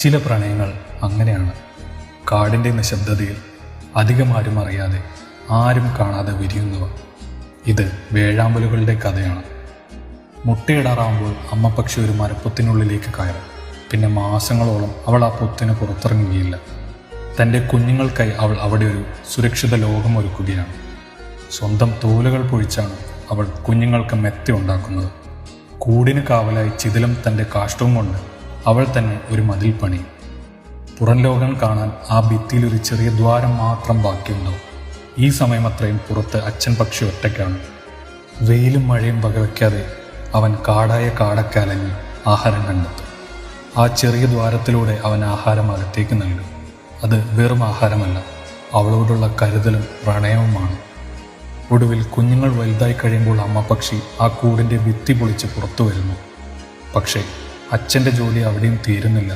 ചില പ്രണയങ്ങൾ അങ്ങനെയാണ്. കാടിൻ്റെ നിശബ്ദതയിൽ അധികം ആരും അറിയാതെ, ആരും കാണാതെ വിരിയുന്നവ. ഇത് വേഴാമ്പലുകളുടെ കഥയാണ്. മുട്ടയിടാറാവുമ്പോൾ അമ്മ പക്ഷി ഒരു മരപ്പൊത്തിനുള്ളിലേക്ക് കയറും. പിന്നെ മാസങ്ങളോളം അവൾ ആ പൊത്തിന് പുറത്തിറങ്ങുകയില്ല. തൻ്റെ കുഞ്ഞുങ്ങൾക്കായി അവൾ അവിടെ ഒരു സുരക്ഷിത ലോകം ഒരുക്കുകയാണ്. സ്വന്തം തോലുകൾ പൊഴിച്ചാണ് അവൾ കുഞ്ഞുങ്ങൾക്ക് മെത്ത ഉണ്ടാക്കുന്നത്. കൂടിന് കാവലായി ചിതിലം തൻ്റെ കാഷ്ടവും കൊണ്ട് അവൾ തന്നെ ഒരു മതിൽ പണിയും. പുറം ലോകം കാണാൻ ആ ഭിത്തിയിൽ ഒരു ചെറിയ ദ്വാരം മാത്രം ബാക്കിയുണ്ടാവും. ഈ സമയം അത്രയും പുറത്ത് അച്ഛൻ പക്ഷി ഒറ്റയ്ക്കാണ്. വെയിലും മഴയും വകവയ്ക്കാതെ അവൻ കാടായ കാടക്കാലങ്ങി ആഹാരം കണ്ടെത്തും. ആ ചെറിയ ദ്വാരത്തിലൂടെ അവൻ ആഹാരം അകത്തേക്ക് നൽകും. അത് വെറും ആഹാരമല്ല, അവളോടുള്ള കരുതലും പ്രണയവുമാണ്. ഒടുവിൽ കുഞ്ഞുങ്ങൾ വലുതായി കഴിയുമ്പോൾ അമ്മ പക്ഷി ആ കൂടിൻ്റെ ഭിത്തി പൊളിച്ച് പുറത്തു വരുന്നു. പക്ഷേ അച്ഛൻ്റെ ജോലി അവിടെയും തീരുന്നില്ല.